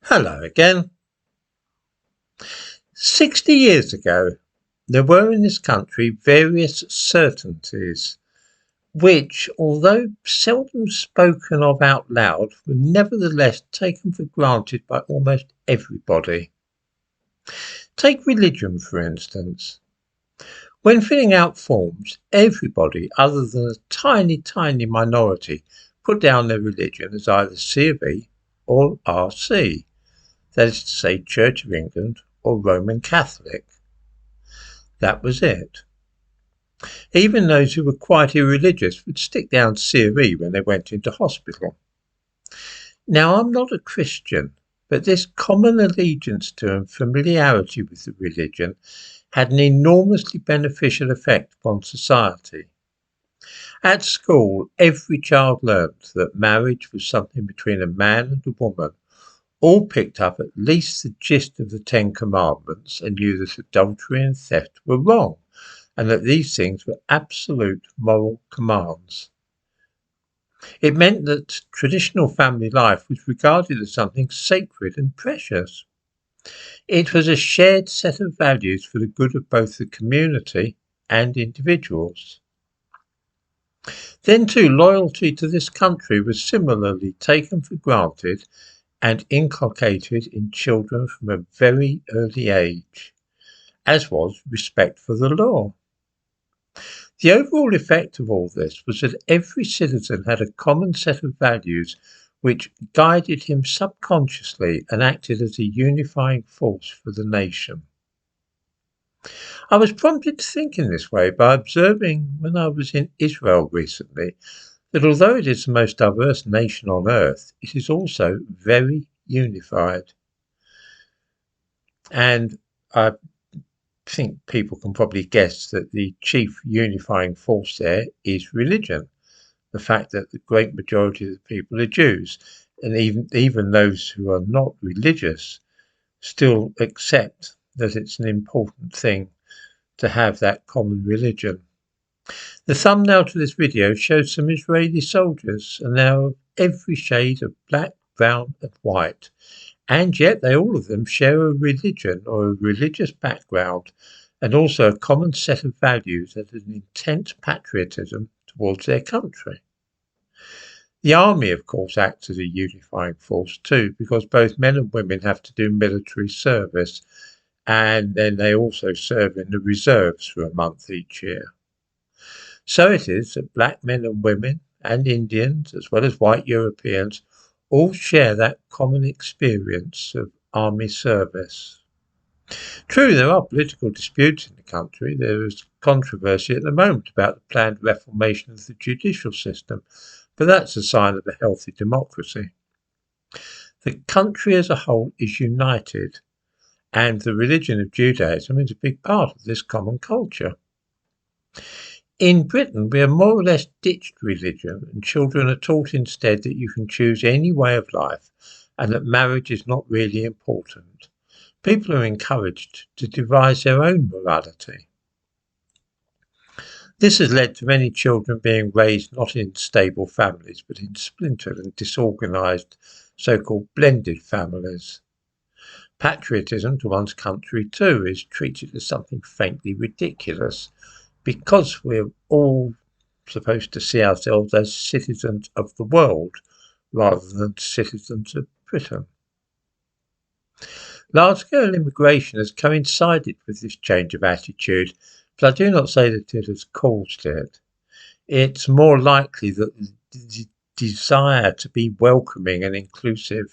Hello again. 60 years ago, there were in this country various certainties which, although seldom spoken of out loud, were nevertheless taken for granted by almost everybody. Take religion, for instance. When filling out forms, everybody, other than a tiny minority, put down their religion as either C of E or RC, that is to say, Church of England or Roman Catholic. That was it. Even those who were quite irreligious would stick down C of E when they went into hospital. Now, I'm not a Christian, but this common allegiance to and familiarity with the religion had an enormously beneficial effect upon society. At school, every child learnt that marriage was something between a man and a woman. All picked up at least the gist of the Ten Commandments and knew that adultery and theft were wrong, and that these things were absolute moral commands. It meant that traditional family life was regarded as something sacred and precious. It was a shared set of values for the good of both the community and individuals. Then, too, loyalty to this country was similarly taken for granted and inculcated in children from a very early age, as was respect for the law. The overall effect of all this was that every citizen had a common set of values which guided him subconsciously and acted as a unifying force for the nation. I was prompted to think in this way by observing when I was in Israel recently that although it is the most diverse nation on earth, it is also very unified. And I think people can probably guess that the chief unifying force there is religion. The fact that the great majority of the people are Jews, and even those who are not religious still accept that it's an important thing to have that common religion. The thumbnail to this video shows some Israeli soldiers, and they are of every shade of black, brown and white, and yet they all of them share a religion or a religious background, and also a common set of values and an intense patriotism towards their country. The army, of course, acts as a unifying force too, because both men and women have to do military service, and then they also serve in the reserves for a month each year. So it is that black men and women and Indians, as well as white Europeans, all share that common experience of army service. True, there are political disputes in the country. There is controversy at the moment about the planned reformation of the judicial system, but that's a sign of a healthy democracy. The country as a whole is united, and the religion of Judaism is a big part of this common culture. In Britain, we have more or less ditched religion, and children are taught instead that you can choose any way of life and that marriage is not really important. People are encouraged to devise their own morality. This has led to many children being raised not in stable families, but in splintered and disorganised so-called blended families. Patriotism to one's country, too, is treated as something faintly ridiculous, because we're all supposed to see ourselves as citizens of the world rather than citizens of Britain. Large-scale immigration has coincided with this change of attitude, but I do not say that it has caused it. It's more likely that the desire to be welcoming and inclusive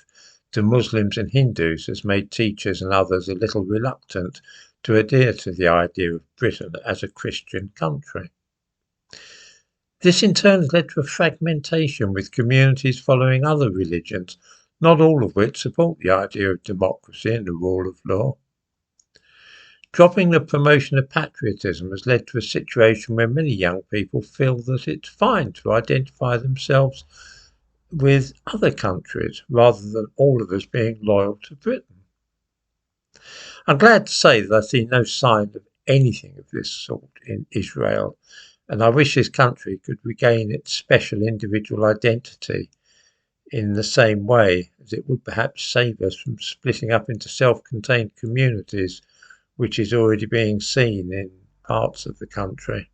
to Muslims and Hindus has made teachers and others a little reluctant to adhere to the idea of Britain as a Christian country. This in turn has led to a fragmentation with communities following other religions, not all of which support the idea of democracy and the rule of law. Dropping the promotion of patriotism has led to a situation where many young people feel that it's fine to identify themselves with other countries rather than all of us being loyal to Britain. I'm glad to say that I see no sign of anything of this sort in Israel, and I wish this country could regain its special individual identity. in the same way as it would perhaps save us from splitting up into self-contained communities, which is already being seen in parts of the country.